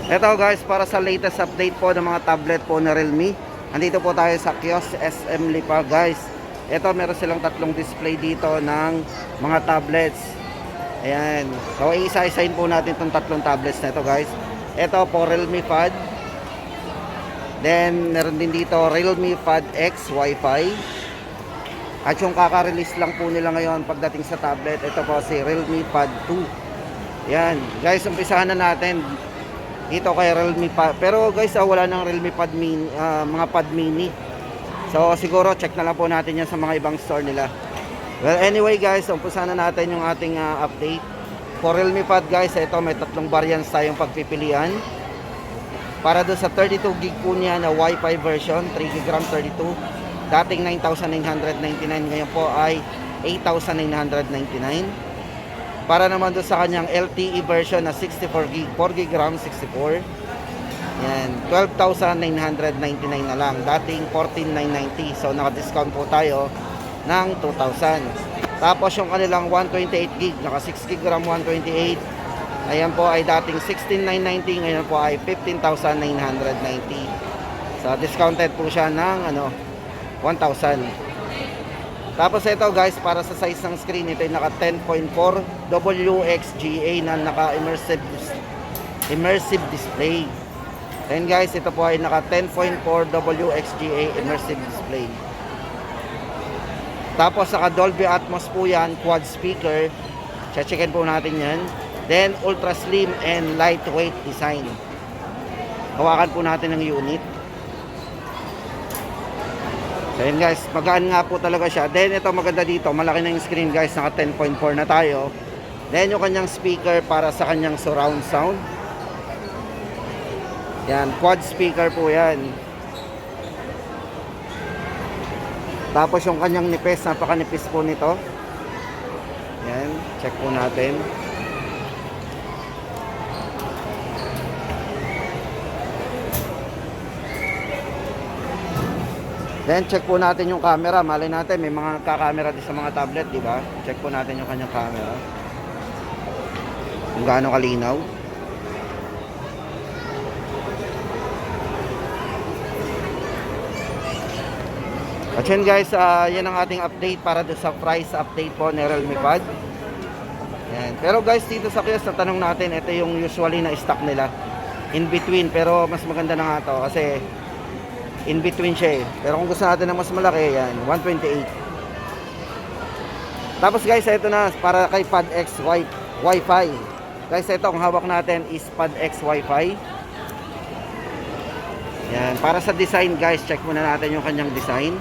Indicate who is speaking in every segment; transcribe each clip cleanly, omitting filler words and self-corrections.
Speaker 1: Ito guys, para sa latest update po ng mga tablet po na Realme. Andito po tayo sa Kiosk SM Lipa guys. Ito meron silang tatlong display dito ng mga tablets. Ayan. So isa-isahin po natin itong tatlong tablets na ito guys. Ito po Realme Pad. Then meron din dito Realme Pad X Wi-Fi. At yung kaka-release lang po nila ngayon pagdating sa tablet, ito po si Realme Pad 2. Yan. Guys, umpisahan na natin dito kay Realme Pad. Pero guys, wala nang Realme Pad mini, mga Pad mini. So siguro check na lang po natin yan sa mga ibang store nila. Well, anyway guys, umpisahan na natin yung ating update. For Realme Pad guys, ito may tatlong variants tayong pagpipilian. Para doon sa 32 gig po niya na Wi-Fi version, 3GB RAM 32. Dating 9,999, ngayon po ay 8,999. Para naman doon sa kanyang LTE version na 64GB, 4GB RAM 64. Yan, 12,999 na lang. Dating 14,990. So naka-discount po tayo ng 2,000. Tapos yung kanilang 128GB, naka 6GB RAM 128. Ayan po ay dating 16,990, ngayon po ay 15,990. So discounted po siya ng 1,000. Tapos ito guys, para sa size ng screen, ito ay naka 10.4 WXGA na naka immersive display. Then guys, ito po ay naka 10.4 WXGA immersive display. Tapos naka Dolby Atmos po yan, quad speaker. Checkin po natin yan. Then ultra slim and lightweight design. Hawakan po natin ang unit. So yun guys, magaan nga po talaga siya. Then ito maganda dito, malaki na yung screen guys, naka 10.4 na tayo. Then yung kanyang speaker para sa kanyang surround sound. Yan, quad speaker po yan. Tapos yung kanyang nipis, napakanipis po nito. Yan, check po natin. Then check po natin yung camera. Malay natin may mga nagka-camera din sa mga tablet, di ba? Check po natin yung kanyang camera. Kung gaano kalinaw. At yun guys, yan ang ating update para sa price update po ni Realme Pad. Yan. Pero guys, dito sa Kiosk, tanong natin, ito yung usually na stock nila. In between, pero mas maganda na nga to kasi in between siya eh. Pero kung gusto natin ng mas malaki, yan, 128. Tapos guys, ito na para kay Pad X Wi-Fi. Guys, ito ang hawak natin is Pad X Wi-Fi. Yan, para sa design guys, check muna natin yung kanyang design.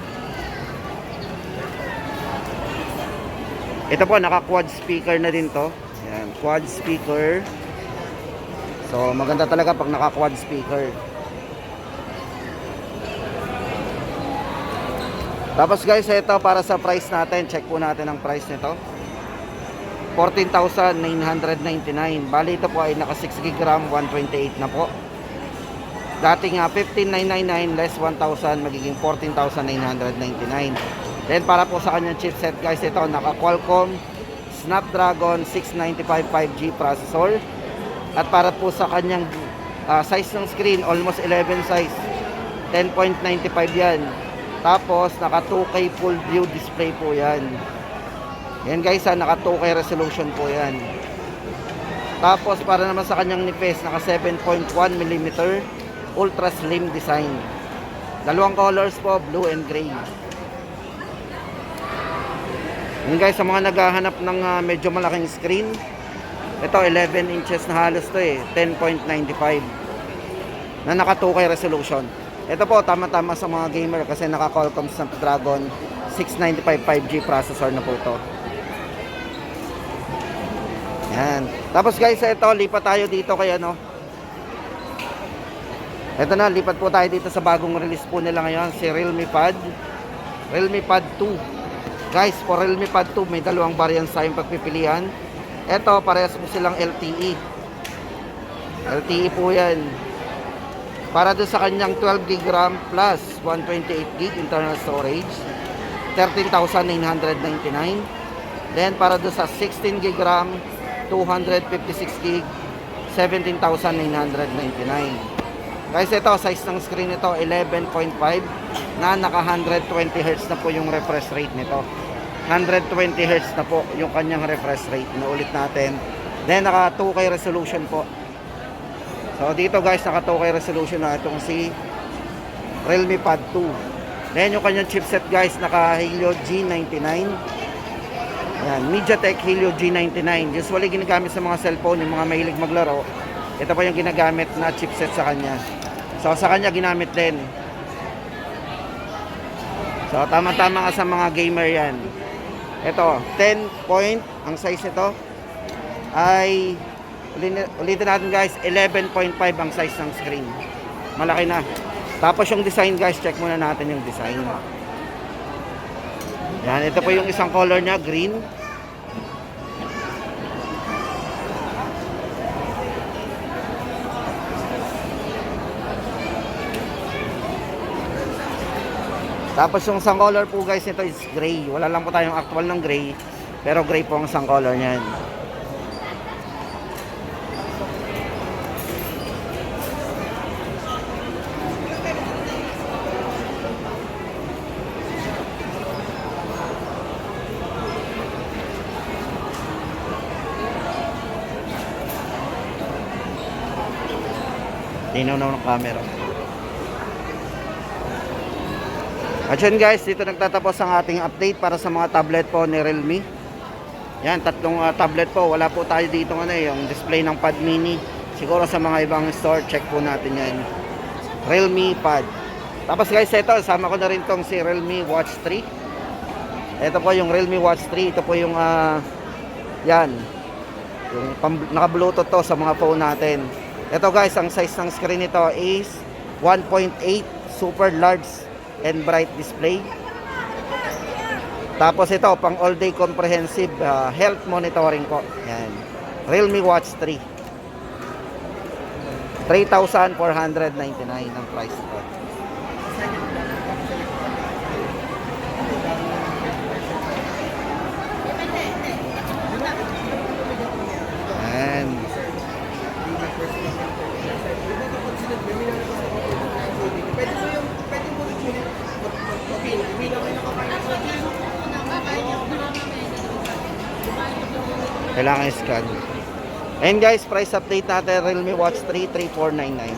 Speaker 1: Ito po, naka quad speaker na din to. Yan, quad speaker. So, maganda talaga pag naka quad speaker. Tapos guys, ito para sa price natin. Check po natin ang price nito. 14,999. Bali ito po ay naka 6GB RAM 128 na po. Dating 15,999 less 1,000 magiging 14,999. Then para po sa kanyang chipset guys, ito naka Qualcomm Snapdragon 695 5G processor. At para po sa kanyang size ng screen, almost 11 size. 10.95 yan. Tapos naka 2K full view display po yan. Yan guys, naka 2K resolution po yan. Tapos para naman sa kanyang nipis, naka 7.1mm ultra slim design. Dalawang colors po, blue and gray. Yan guys, sa mga naghahanap ng medyo malaking screen, ito 11 inches na halos to eh, 10.95 na naka 2K resolution. Ito po, tama-tama sa mga gamer kasi naka Qualcomm Snapdragon 695 5G processor na po ito. Yan. Tapos guys, ito, lipat tayo dito kay ito na, lipat po tayo dito sa bagong release po nila ngayon, si Realme Pad. Realme Pad 2. Guys, for Realme Pad 2, may dalawang variants tayong pagpipilian. Ito, parehas po silang LTE. LTE po yan. Para doon sa kanyang 12GB RAM plus 128GB internal storage, 13,999. Then para doon sa 16GB RAM, 256GB 17,999. Guys, ito, size ng screen nito, 11.5 na naka 120 Hz na po yung refresh rate nito. 120 Hz na po yung kanyang refresh rate. Inuulit natin. Then, naka 2K resolution po. So, dito guys, naka 2K resolution na itong si Realme Pad 2. Then, yung kanyang chipset guys, naka Helio G99. Ayan, MediaTek Helio G99. Usually ginagamit sa mga cellphone, yung mga mahilig maglaro. Ito pa yung ginagamit na chipset sa kanya. So sa kanya ginamit din. So tama-tama nga sa mga gamer yan. Ito, 10 point. Ang size nito ay, ulitin natin guys, 11.5 ang size ng screen. Malaki na. Tapos yung design guys, check muna natin yung design. Yan, ito po yung isang color niya, green. Tapos yung isang color po guys nito is gray. Wala lang po tayong actual ng gray, pero gray po ang isang color niyan. Tinaw na ng camera. At yun guys, dito nagtatapos ang ating update para sa mga tablet po ni Realme. Yan, tatlong tablet po. Wala po tayo dito yung display ng Pad Mini. Siguro sa mga ibang store, check po natin yan. Realme Pad. Tapos guys, ito, sama ko na rin tong si Realme Watch 3. Ito po yung Realme Watch 3. Ito po yung, yan. Yung naka-bluetooth to sa mga phone natin. Ito guys, ang size ng screen nito is 1.8 super large and bright display. Tapos ito, pang all day comprehensive health monitoring po. Yan. Realme Watch 3. 3,499 ang price po. Yan. Kailangan i-scan. And guys, price update natin, Realme Watch 3, 3,499.